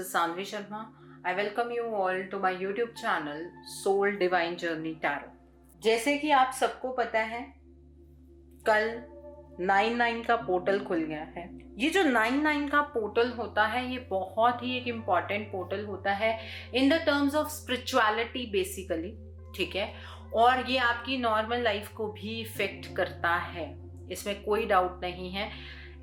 is Sanvi Sharma. I welcome you all to my YouTube channel Soul Divine Journey Tarot. जैसे कि आप सबको पता है, कल 99 का पोर्टल खुल गया है। ये जो 99 का पोर्टल होता है, ये बहुत ही एक इम्पॉर्टेंट पोर्टल होता है in the terms of spirituality basically, ठीक है। और ये आपकी नॉर्मल लाइफ को भी इफेक्ट करता है, इसमें कोई डाउट नहीं है।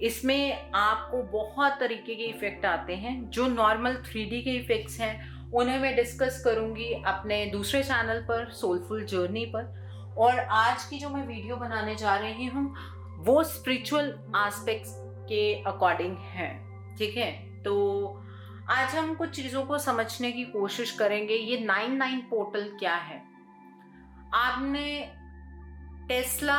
इसमें आपको बहुत तरीके के इफेक्ट आते हैं। जो नॉर्मल 3D के इफेक्ट्स हैं उन्हें मैं डिस्कस करूंगी अपने दूसरे चैनल पर, सोलफुल जर्नी पर। और आज की जो मैं वीडियो बनाने जा रही हूँ वो स्पिरिचुअल एस्पेक्ट्स के अकॉर्डिंग है, ठीक है। तो आज हम कुछ चीज़ों को समझने की कोशिश करेंगे। ये 99 पोर्टल क्या है? आपने टेस्ला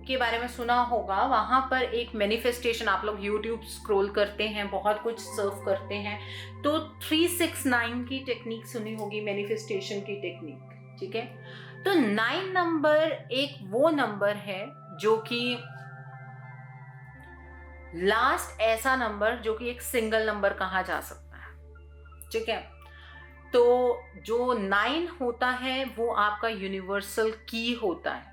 के बारे में सुना होगा। वहां पर एक मैनिफेस्टेशन, आप लोग यूट्यूब स्क्रॉल करते हैं, बहुत कुछ सर्व करते हैं, तो 369 की टेक्निक सुनी होगी, मैनिफेस्टेशन की टेक्निक, ठीक है। तो 9 नंबर एक वो नंबर है जो कि लास्ट ऐसा नंबर जो कि एक सिंगल नंबर कहा जा सकता है, ठीक है। तो जो 9 होता है वो आपका यूनिवर्सल की होता है।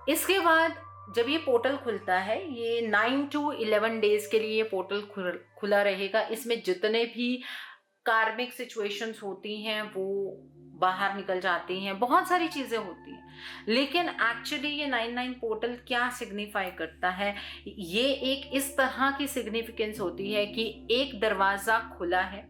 इसके बाद जब ये पोर्टल खुलता है, ये 9 to 11 डेज के लिए ये पोर्टल खुला रहेगा। इसमें जितने भी कार्मिक सिचुएशंस होती हैं वो बाहर निकल जाती हैं, बहुत सारी चीज़ें होती हैं। लेकिन एक्चुअली ये 99 पोर्टल क्या सिग्निफाई करता है? ये एक इस तरह की सिग्निफिकेंस होती है कि एक दरवाज़ा खुला है,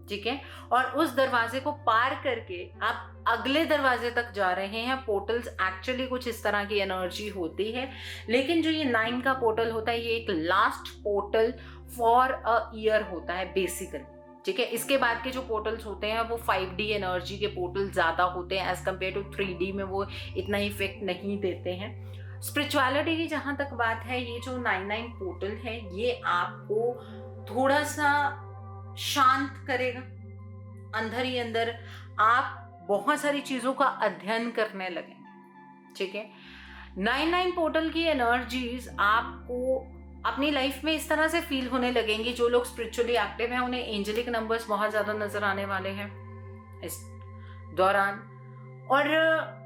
ठीक है, और उस दरवाजे को पार करके आप अगले दरवाजे तक जा रहे हैं। पोर्टल्स एक्चुअली कुछ इस तरह की एनर्जी होती है। लेकिन जो ये 9 का पोर्टल होता है, ये एक last portal for a year होता है बेसिकली, ठीक है। इसके बाद के जो पोर्टल्स होते हैं वो 5D एनर्जी के पोर्टल ज़्यादा होते हैं एज कम्पेयर टू 3D में, वो इतना इफेक्ट नहीं देते हैं। स्पिरिचुअलिटी की जहाँ तक बात है, ये जो 99 पोर्टल है ये आपको थोड़ा सा शांत करेगा। अंदर ही अंदर आप बहुत सारी चीज़ों का अध्ययन करने लगेंगे, ठीक है। 99 पोर्टल की एनर्जीज आपको अपनी लाइफ में इस तरह से फील होने लगेंगी। जो लोग स्पिरिचुअली एक्टिव हैं उन्हें एंजेलिक नंबर्स बहुत ज़्यादा नजर आने वाले हैं इस दौरान। और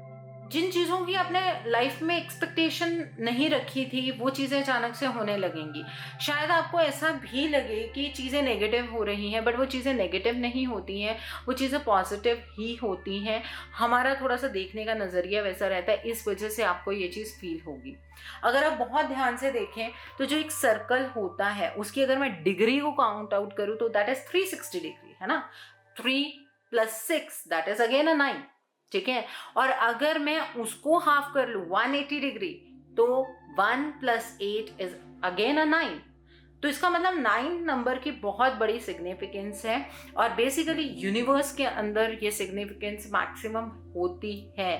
जिन चीज़ों की आपने लाइफ में एक्सपेक्टेशन नहीं रखी थी वो चीज़ें अचानक से होने लगेंगी। शायद आपको ऐसा भी लगे कि चीज़ें नेगेटिव हो रही हैं, बट वो चीज़ें नेगेटिव नहीं होती हैं, वो चीज़ें पॉजिटिव ही होती हैं। हमारा थोड़ा सा देखने का नज़रिया वैसा रहता है, इस वजह से आपको ये चीज़ फील होगी। अगर आप बहुत ध्यान से देखें तो जो एक सर्कल होता है उसकी अगर मैं डिग्री को काउंट आउट करूँ तो दैट इज 360 डिग्री, है ना। 3 + 6 दैट इज अगेन अ 9, ठीक है। और अगर मैं उसको हाफ कर लूं 180 डिग्री, तो 1 + 8 इज अगेन अ 9। तो इसका मतलब 9 नंबर की बहुत बड़ी सिग्निफिकेंस है। और बेसिकली यूनिवर्स के अंदर ये सिग्निफिकेंस मैक्सिमम होती है।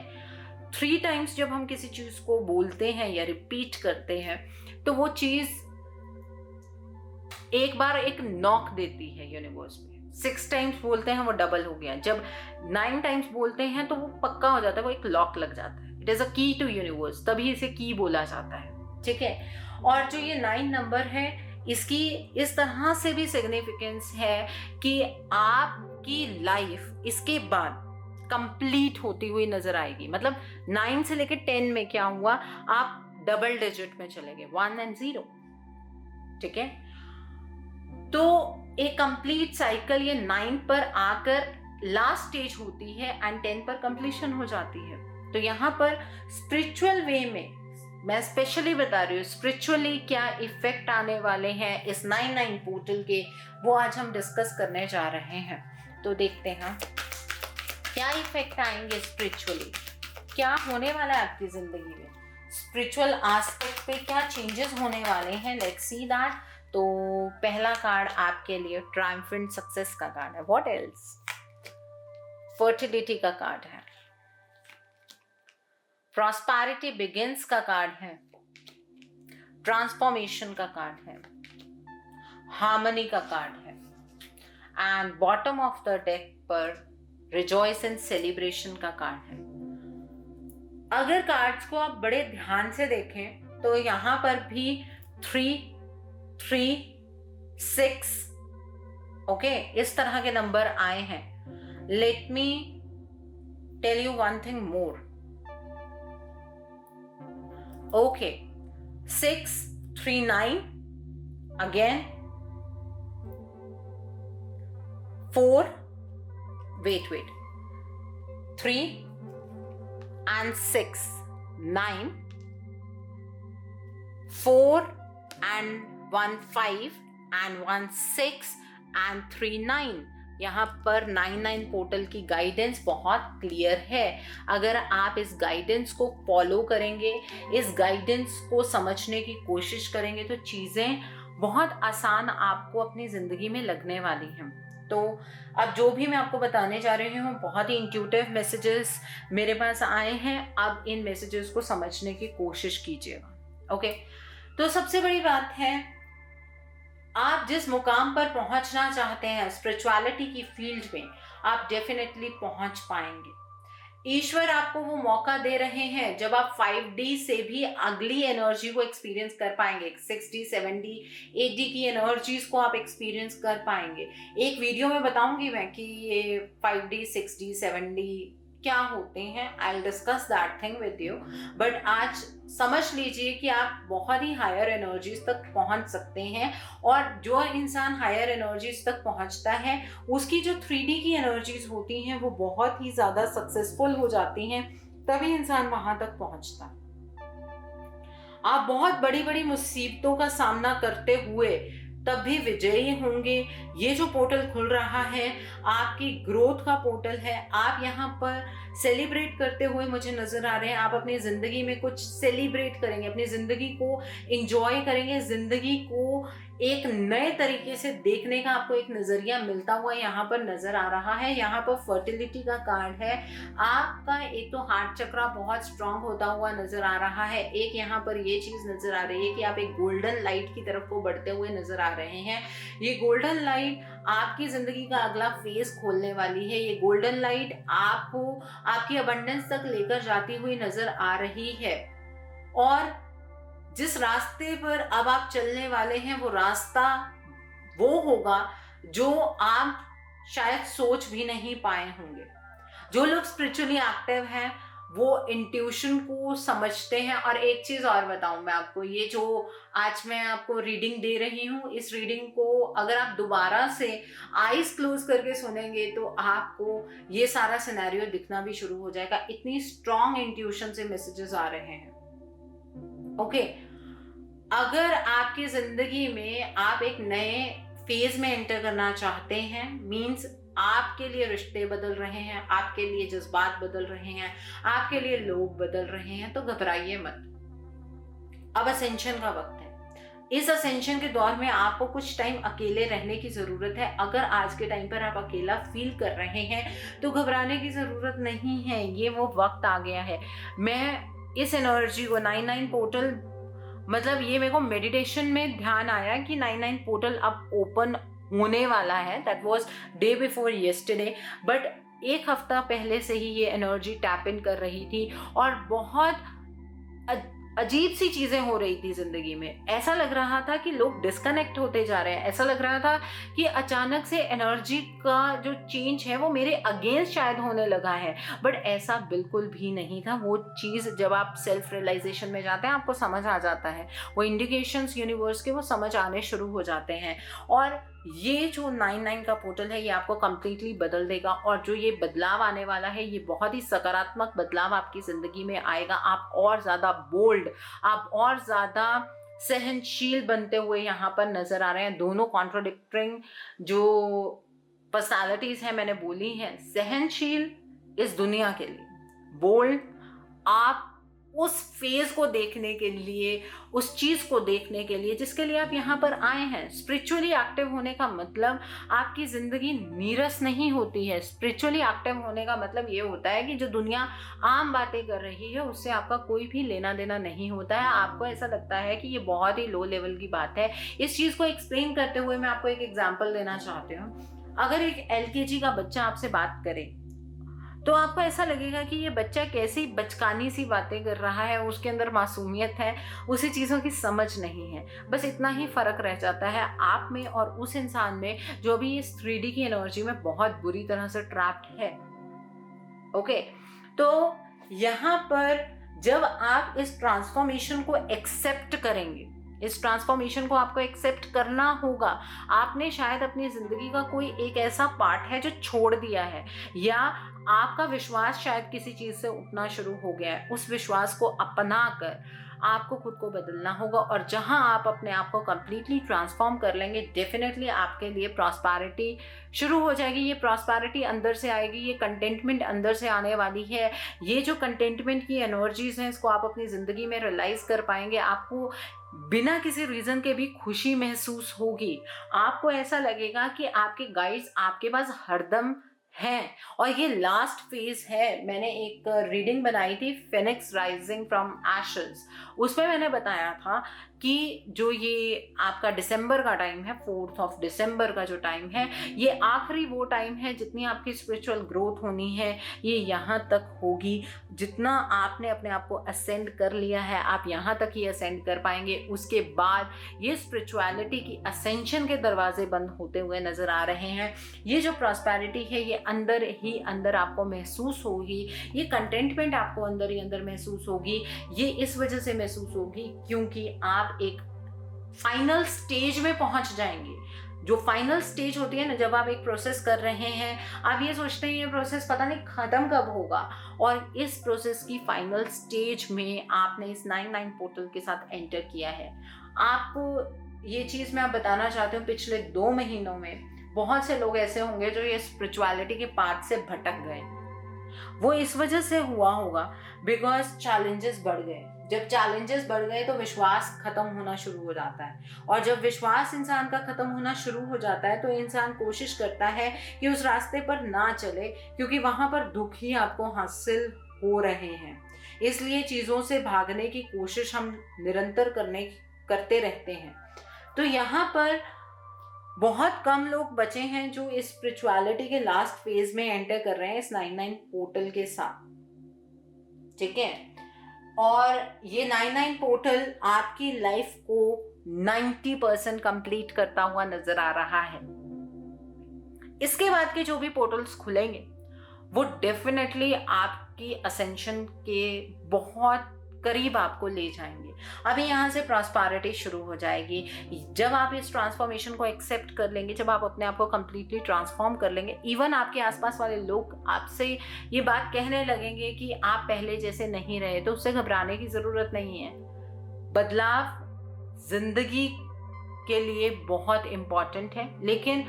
3 टाइम्स जब हम किसी चीज को बोलते हैं या रिपीट करते हैं तो वो चीज एक बार एक नॉक देती है यूनिवर्स में। 6 टाइम्स बोलते हैं वो डबल हो गया, जब 9 टाइम्स बोलते हैं तो वो पक्का हो जाता है, वो एक लॉक लग जाता है। इट इज अ की टू यूनिवर्स, तभी इसे की बोला जाता है, ठीक है। और जो ये 9 नंबर है इसकी इस तरह से भी सिग्निफिकेंस है कि आपकी लाइफ इसके बाद कंप्लीट होती हुई नजर आएगी। मतलब 9 से लेकर 10 में क्या हुआ, आप डबल डिजिट में चले गए, 1 और 0, ठीक है। तो एक कंप्लीट साइकिल ये 9 पर आकर लास्ट स्टेज होती है एंड 10 पर कंप्लीशन हो जाती है। तो यहाँ पर स्पिरिचुअल वे में मैं स्पेशली बता रही हूँ स्पिरिचुअली क्या इफेक्ट आने वाले हैं इस 99 पोर्टल के, वो आज हम डिस्कस करने जा रहे हैं। तो देखते हैं क्या इफेक्ट आएंगे स्पिरिचुअली, क्या होने वाला है आपकी जिंदगी में, स्पिरिचुअल एस्पेक्ट पे क्या चेंजेस होने वाले हैं। Let's see that. तो पहला कार्ड आपके लिए ट्रायम्फेंट सक्सेस का कार्ड है। What else? फर्टिलिटी का कार्ड है, प्रॉस्पेरिटी बिगिंस का कार्ड है, ट्रांसफॉर्मेशन का कार्ड है, हार्मनी का कार्ड है, and bottom of the deck पर रिजॉइस एंड सेलिब्रेशन का कार्ड है। अगर कार्ड्स को आप बड़े ध्यान से देखें तो यहाँ पर भी 3, 3, 6 ओके, इस तरह के नंबर आए हैं। Let me tell you one thing more. Okay, 639 again, 4, wait, 3 and 6, 9, 4 and 1 5 and 1 6 and 3 9। यहाँ पर 99 पोर्टल की गाइडेंस बहुत क्लियर है। अगर आप इस गाइडेंस को फॉलो करेंगे, इस गाइडेंस को समझने की कोशिश करेंगे, तो चीज़ें बहुत आसान आपको अपनी ज़िंदगी में लगने वाली हैं। तो अब जो भी मैं आपको बताने जा रही हूँ, बहुत ही इंट्यूटिव मैसेजेस मेरे पास आए हैं। अब इन मैसेजेस को समझने की कोशिश कीजिएगा। ओके, तो सबसे बड़ी बात है, आप जिस मुकाम पर पहुंचना चाहते हैं स्पिरिचुअलिटी की फील्ड में, आप डेफिनेटली पहुंच पाएंगे। ईश्वर आपको वो मौका दे रहे हैं जब आप 5D से भी अगली एनर्जी को एक्सपीरियंस कर पाएंगे। 60, 70, 80 की एनर्जीज को आप एक्सपीरियंस कर पाएंगे। एक वीडियो में बताऊंगी मैं कि ये 5D, 60, 70 क्या होते हैं। I will discuss that thing with you, but आज समझ लीजिए कि आप बहुत ही हायर एनर्जीज तक पहुंच सकते हैं। और जो इंसान हायर एनर्जीज तक पहुंचता है, उसकी जो 3D की एनर्जीज होती हैं वो बहुत ही ज़्यादा सक्सेसफुल हो जाती हैं, तभी इंसान वहां तक पहुंचता है। आप बहुत बड़ी बड़ी मुसीबतों का सामना करते हुए तब भी विजयी होंगे। ये जो पोर्टल खुल रहा है, आपकी ग्रोथ का पोर्टल है। आप यहाँ पर सेलिब्रेट करते हुए मुझे नजर आ रहे हैं। आप अपनी जिंदगी में कुछ सेलिब्रेट करेंगे, अपनी जिंदगी को एंजॉय करेंगे, जिंदगी को एक नए तरीके से देखने का आपको एक नजरिया मिलता हुआ यहाँ पर नजर आ रहा है। यहाँ पर फर्टिलिटी का कार्ड है। आपका एक तो हार्ट चक्रा बहुत स्ट्रांग होता हुआ नजर आ रहा है। एक यहाँ पर ये चीज नजर आ रही है कि आप एक गोल्डन लाइट की तरफ को बढ़ते हुए नजर आ रहे हैं। ये गोल्डन लाइट आपकी जिंदगी का अगला फेज खोलने वाली है। ये गोल्डन लाइट आपको आपकी अबंडेंस तक लेकर जाती हुई नजर आ रही है। और जिस रास्ते पर अब आप चलने वाले हैं, वो रास्ता वो होगा जो आप शायद सोच भी नहीं पाए होंगे। जो लोग स्पिरिचुअली एक्टिव हैं वो इंट्यूशन को समझते हैं। और एक चीज और बताऊं मैं आपको, ये जो आज मैं आपको रीडिंग दे रही हूँ, इस रीडिंग को अगर आप दोबारा से आईज क्लोज करके सुनेंगे तो आपको ये सारा सिनेरियो दिखना भी शुरू हो जाएगा। इतनी स्ट्रॉन्ग इंट्यूशन से मैसेजेस आ रहे हैं। ओके, अगर आपकी जिंदगी में आप एक नए फेज में एंटर करना चाहते हैं, मींस आपके लिए रिश्ते बदल रहे हैं, आपके लिए जज्बात बदल रहे हैं, आपके लिए लोग बदल रहे हैं, तो घबराइए मत। अब असेंशन का वक्त है। इस असेंशन के दौर में आपको कुछ टाइम अकेले रहने की जरूरत है। अगर आज के टाइम पर आप अकेला फील कर रहे हैं तो घबराने की जरूरत नहीं है। ये वो वक्त आ गया है। मैं इस एनर्जी को 99 पोर्टल, मतलब ये मेरे को मेडिटेशन में ध्यान आया कि 99 पोर्टल अब ओपन होने वाला है। That was day before yesterday, but एक हफ्ता पहले से ही ये एनर्जी टैप इन कर रही थी और बहुत अजीब सी चीजें हो रही थी जिंदगी में। ऐसा लग रहा था कि लोग डिस्कनेक्ट होते जा रहे हैं। ऐसा लग रहा था कि अचानक से एनर्जी का जो चेंज है वो मेरे अगेंस्ट शायद होने लगा है, बट ऐसा बिल्कुल भी नहीं था। वो चीज़ जब आप सेल्फ रियलाइजेशन में जाते हैं आपको समझ आ जाता है। वो इंडिकेशंस यूनिवर्स के वो समझ आने शुरू हो जाते हैं। और ये जो 99 का पोर्टल है ये आपको कम्प्लीटली बदल देगा। और जो ये बदलाव आने वाला है ये बहुत ही सकारात्मक बदलाव आपकी ज़िंदगी में आएगा। आप और ज़्यादा बोल्ड, आप और ज़्यादा सहनशील बनते हुए यहाँ पर नज़र आ रहे हैं। दोनों कॉन्ट्रोडिक्टिंग जो पर्सनालिटीज़ हैं मैंने बोली हैं। सहनशील इस दुनिया के लिए, बोल्ड आप उस फेज को देखने के लिए, उस चीज़ को देखने के लिए जिसके लिए आप यहाँ पर आए हैं। स्पिरिचुअली एक्टिव होने का मतलब आपकी ज़िंदगी नीरस नहीं होती है। स्पिरिचुअली एक्टिव होने का मतलब ये होता है कि जो दुनिया आम बातें कर रही है उससे आपका कोई भी लेना देना नहीं होता है। आपको ऐसा लगता है कि ये बहुत ही लो लेवल की बात है। इस चीज़ को एक्सप्लेन करते हुए मैं आपको एक एग्जाम्पल देना चाहती हूँ। अगर एक LKG का बच्चा आपसे बात करे तो आपको ऐसा लगेगा कि ये बच्चा कैसी बचकानी सी बातें कर रहा है, उसके अंदर मासूमियत है, उसे चीज़ों की समझ नहीं है। बस इतना ही फ़र्क रह जाता है आप में और उस इंसान में जो अभी इस 3D की एनर्जी में बहुत बुरी तरह से ट्रैप्ड है। ओके, तो यहाँ पर जब आप इस ट्रांसफॉर्मेशन को एक्सेप्ट करेंगे, इस ट्रांसफॉर्मेशन को आपको एक्सेप्ट करना होगा। आपने शायद अपनी जिंदगी का कोई एक ऐसा पार्ट है जो छोड़ दिया है, या आपका विश्वास शायद किसी चीज से उठना शुरू हो गया है। उस विश्वास को अपना कर आपको खुद को बदलना होगा, और जहां आप अपने आप को कंप्लीटली ट्रांसफॉर्म कर लेंगे, डेफिनेटली आपके लिए प्रॉस्पेरिटी शुरू हो जाएगी। ये प्रॉस्पेरिटी अंदर से आएगी, ये कंटेंटमेंट अंदर से आने वाली है। ये जो कंटेंटमेंट की एनर्जीज हैं, इसको आप अपनी ज़िंदगी में रियलाइज कर पाएंगे। आपको बिना किसी रीज़न के भी खुशी महसूस होगी। आपको ऐसा लगेगा कि आपके गाइड्स आपके पास हरदम हैं, और ये लास्ट फेज है। मैंने एक रीडिंग बनाई थी, फिनिक्स राइजिंग फ्रॉम एशेस। उसमें मैंने बताया था कि जो ये आपका दिसंबर का टाइम है, 4 दिसंबर का जो टाइम है, ये आखिरी वो टाइम है जितनी आपकी स्पिरिचुअल ग्रोथ होनी है ये यहाँ तक होगी। जितना आपने अपने आप को असेंड कर लिया है, आप यहाँ तक ही असेंड कर पाएंगे। उसके बाद ये स्पिरिचुअलिटी की असेंशन के दरवाजे बंद होते हुए नजर आ रहे हैं। ये जो प्रॉस्पेरिटी है ये अंदर ही अंदर आपको महसूस होगी, ये कंटेंटमेंट आपको अंदर ही अंदर महसूस होगी। ये इस वजह से महसूस होगी क्योंकि आप एक फाइनल स्टेज में पहुंच जाएंगे। जो फाइनल स्टेज होती है ना, जब आप एक प्रोसेस कर रहे हैं, आप ये सोचते हैं ये प्रोसेस पता नहीं खत्म कब होगा, और इस प्रोसेस की फाइनल स्टेज में आपने इस 99 पोर्टल के साथ एंटर किया है। आपको ये चीज़ मैं आप बताना चाहती हूँ, पिछले 2 महीनों में बहुत से लोग ऐसे होंगे जो ये स्पिरिचुअलिटी के पाथ से भटक गए। वो इस वजह से हुआ होगा बिकॉज चैलेंजेस बढ़ गए। जब चैलेंजेस बढ़ गए तो विश्वास खत्म होना शुरू हो जाता है, और जब विश्वास इंसान का खत्म होना शुरू हो जाता है तो इंसान कोशिश करता है कि उस रास्ते पर ना चले, क्योंकि वहां पर दुख ही आपको हासिल हो रहे हैं। इसलिए चीज़ों से भागने की कोशिश हम निरंतर करते रहते हैं। तो यहाँ पर बहुत कम लोग बचे हैं जो इस स्पिरिचुअलिटी के लास्ट फेज में एंटर कर रहे हैं इस 99 पोर्टल के साथ, ठीक है। और ये 99 पोर्टल आपकी लाइफ को 90% कंप्लीट करता हुआ नजर आ रहा है। इसके बाद के जो भी पोर्टल्स खुलेंगे वो डेफिनेटली आपकी असेंशन के बहुत करीब आपको ले जाएंगे। अभी यहाँ से प्रॉस्पेरिटी शुरू हो जाएगी जब आप इस ट्रांसफॉर्मेशन को एक्सेप्ट कर लेंगे, जब आप अपने आप को कंप्लीटली ट्रांसफॉर्म कर लेंगे। इवन आपके आसपास वाले लोग आपसे ये बात कहने लगेंगे कि आप पहले जैसे नहीं रहे, तो उससे घबराने की ज़रूरत नहीं है। बदलाव जिंदगी के लिए बहुत इम्पॉर्टेंट है, लेकिन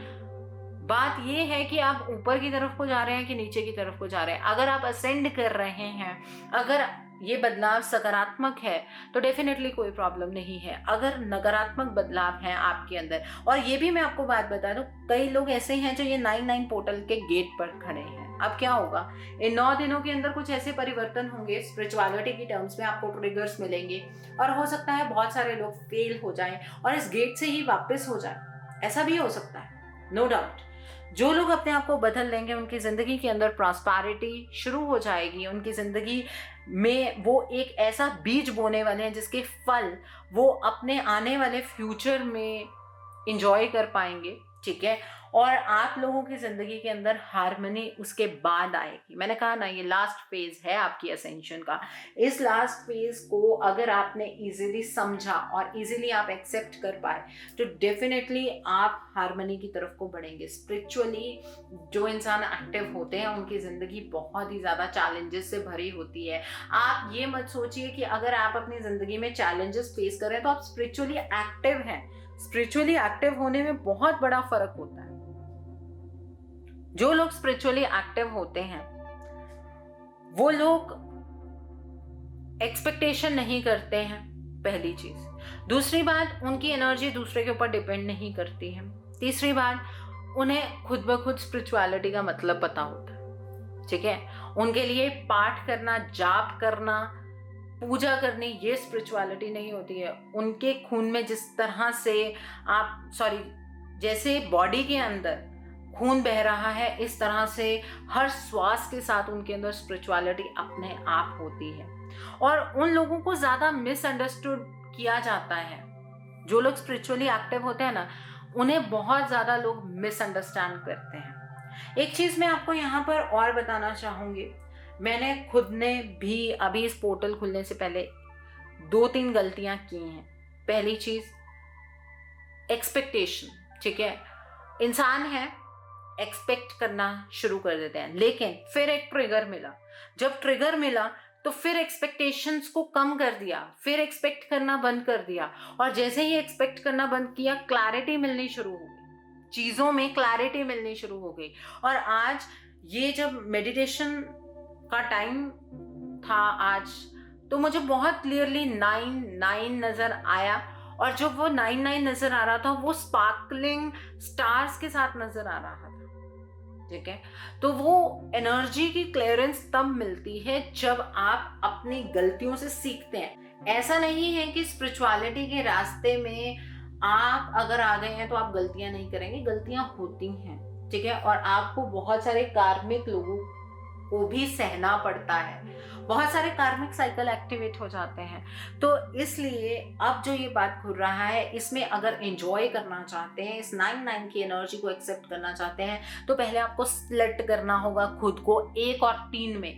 बात ये है कि आप ऊपर की तरफ को जा रहे हैं कि नीचे की तरफ को जा रहे हैं। अगर आप असेंड कर रहे हैं, अगर ये बदलाव सकारात्मक है तो डेफिनेटली कोई प्रॉब्लम नहीं है। अगर नकारात्मक बदलाव है आपके अंदर, और ये भी मैं आपको बात बता दूं, कई लोग ऐसे हैं जो ये 99 पोर्टल के गेट पर खड़े हैं। अब क्या होगा, इन 9 दिनों के अंदर कुछ ऐसे परिवर्तन होंगे स्पिरिचुअलिटी की टर्म्स में, आपको ट्रिगर्स मिलेंगे, और हो सकता है बहुत सारे लोग फेल हो जाएं और इस गेट से ही वापस हो जाए। ऐसा भी हो सकता है, नो डाउट। जो लोग अपने आप को बदल लेंगे उनकी ज़िंदगी के अंदर प्रॉस्पेरिटी शुरू हो जाएगी। उनकी ज़िंदगी में वो एक ऐसा बीज बोने वाले हैं जिसके फल वो अपने आने वाले फ्यूचर में इंजॉय कर पाएंगे, ठीक है। और आप लोगों की ज़िंदगी के अंदर हार्मनी उसके बाद आएगी। मैंने कहा ना, ये लास्ट फेज है आपकी असेंशन का। इस लास्ट फेज को अगर आपने इजीली समझा और इजीली आप एक्सेप्ट कर पाए तो डेफिनेटली आप हार्मनी की तरफ को बढ़ेंगे। स्पिरिचुअली जो इंसान एक्टिव होते हैं उनकी ज़िंदगी बहुत ही ज़्यादा चैलेंजेस से भरी होती है। आप ये मत सोचिए कि अगर आप अपनी ज़िंदगी में चैलेंजेस फेस करें तो आप स्पिरिचुअली एक्टिव हैं। स्पिरिचुअली एक्टिव होने में बहुत बड़ा फर्क होता है। जो लोग स्पिरिचुअली एक्टिव होते हैं वो लोग एक्सपेक्टेशन नहीं करते हैं, पहली चीज। दूसरी बात, उनकी एनर्जी दूसरे के ऊपर डिपेंड नहीं करती है। तीसरी बात, उन्हें खुद ब खुद स्पिरिचुअलिटी का मतलब पता होता है, ठीक है। उनके लिए पाठ करना, जाप करना, पूजा करनी ये स्पिरिचुअलिटी नहीं होती है। उनके खून में जिस तरह से जैसे बॉडी के अंदर खून बह रहा है, इस तरह से हर श्वास के साथ उनके अंदर स्पिरिचुअलिटी अपने आप होती है। और उन लोगों को ज़्यादा मिसअंडरस्टूड किया जाता है। जो लोग स्पिरिचुअली एक्टिव होते हैं ना, उन्हें बहुत ज़्यादा लोग मिसअंडरस्टैंड करते हैं। एक चीज़ मैं आपको यहाँ पर और बताना चाहूँगी, मैंने खुद ने भी अभी इस पोर्टल खुलने से पहले 2-3 गलतियाँ की हैं। पहली चीज़, एक्सपेक्टेशन। ठीक है, इंसान है, एक्सपेक्ट करना शुरू कर देते हैं, लेकिन फिर एक ट्रिगर मिला। जब ट्रिगर मिला तो फिर एक्सपेक्टेशंस को कम कर दिया, फिर एक्सपेक्ट करना बंद कर दिया, और जैसे ही एक्सपेक्ट करना बंद किया, क्लैरिटी मिलनी शुरू हो गई, चीज़ों में क्लैरिटी मिलनी शुरू हो गई। और आज ये जब मेडिटेशन का टाइम था आज, तो मुझे बहुत क्लियरली 9 नज़र आया, और जब वो 9 नज़र आ रहा था, वो स्पार्कलिंग स्टार्स के साथ नज़र आ रहा था। ठीक है, तो वो एनर्जी की क्लियरेंस तब मिलती है जब आप अपनी गलतियों से सीखते हैं। ऐसा नहीं है कि स्पिरिचुअलिटी के रास्ते में आप अगर आ गए हैं तो आप गलतियां नहीं करेंगे, गलतियां होती हैं। ठीक है, और आपको बहुत सारे कार्मिक लोगों को भी सहना पड़ता है, बहुत सारे कार्मिक साइकिल एक्टिवेट हो जाते हैं। तो इसलिए अब जो ये बात खुल रहा है, इसमें अगर एंजॉय करना चाहते हैं, इस 9 की एनर्जी को एक्सेप्ट करना चाहते हैं, तो पहले आपको स्प्लिट करना होगा खुद को 1 और 3 में।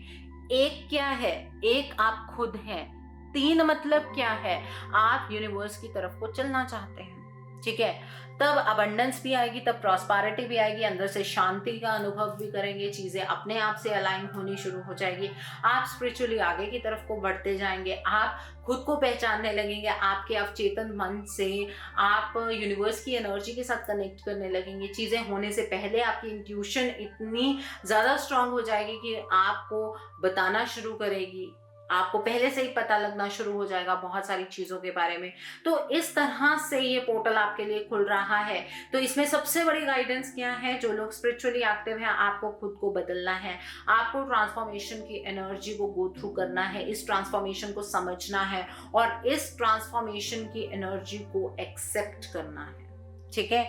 1 क्या है? 1 आप खुद हैं। 3 मतलब क्या है? आप यूनिवर्स की तरफ को चलना चाहते हैं। ठीक है, तब अबंडेंस भी आएगी, तब प्रॉस्पेरिटी भी आएगी, अंदर से शांति का अनुभव भी करेंगे, चीज़ें अपने आप से अलाइन होनी शुरू हो जाएगी, आप स्पिरिचुअली आगे की तरफ को बढ़ते जाएंगे, आप खुद को पहचानने लगेंगे, आपके अवचेतन मन से आप यूनिवर्स की एनर्जी के साथ कनेक्ट करने लगेंगे। चीज़ें होने से पहले आपकी इंट्यूशन इतनी ज़्यादा स्ट्रांग हो जाएगी कि आपको बताना शुरू करेगी, आपको पहले से ही पता लगना शुरू हो जाएगा बहुत सारी चीज़ों के बारे में। तो इस तरह से ये पोर्टल आपके लिए खुल रहा है। तो इसमें सबसे बड़ी गाइडेंस क्या है? जो लोग स्पिरिचुअली एक्टिव हैं, आपको खुद को बदलना है, आपको ट्रांसफॉर्मेशन की एनर्जी को गो थ्रू करना है, इस ट्रांसफॉर्मेशन को समझना है और इस ट्रांसफॉर्मेशन की एनर्जी को एक्सेप्ट करना है। ठीक है,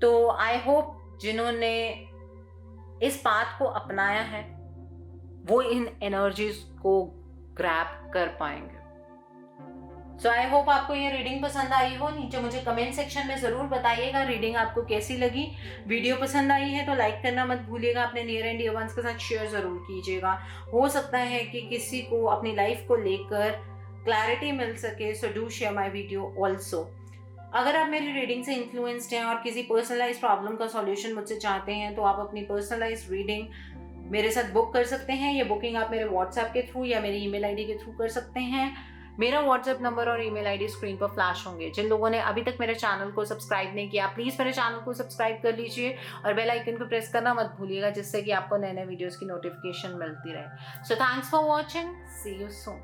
तो आई होप जिन्होंने इस बात को अपनाया है वो इन एनर्जीज को ग्रैब कर पाएंगे। सो आई होप आपको ये रीडिंग पसंद आई हो। नीचे मुझे कमेंट सेक्शन में ज़रूर बताइएगा रीडिंग आपको कैसी लगी। वीडियो पसंद आई है तो लाइक करना मत भूलिएगा, अपने नियर एंड डियर वंस के साथ शेयर ज़रूर कीजिएगा। हो सकता है कि किसी को अपनी लाइफ को लेकर क्लैरिटी मिल सके, so do share my video also. अगर आप मेरी रीडिंग से इन्फ्लुएंस्ड हैं और किसी पर्सनलाइज प्रॉब्लम का सॉल्यूशन मुझसे चाहते हैं तो आप अपनी पर्सनलाइज रीडिंग मेरे साथ बुक कर सकते हैं। ये बुकिंग आप मेरे व्हाट्सएप के थ्रू या मेरी ईमेल आईडी के थ्रू कर सकते हैं। मेरा व्हाट्सएप नंबर और ईमेल आईडी स्क्रीन पर फ्लैश होंगे। जिन लोगों ने अभी तक मेरे चैनल को सब्सक्राइब नहीं किया, प्लीज़ मेरे चैनल को सब्सक्राइब कर लीजिए और बेल आइकन को प्रेस करना मत भूलिएगा, जिससे कि आपको नए नए वीडियोज़ की नोटिफिकेशन मिलती रहे। So thanks for watching, see you soon.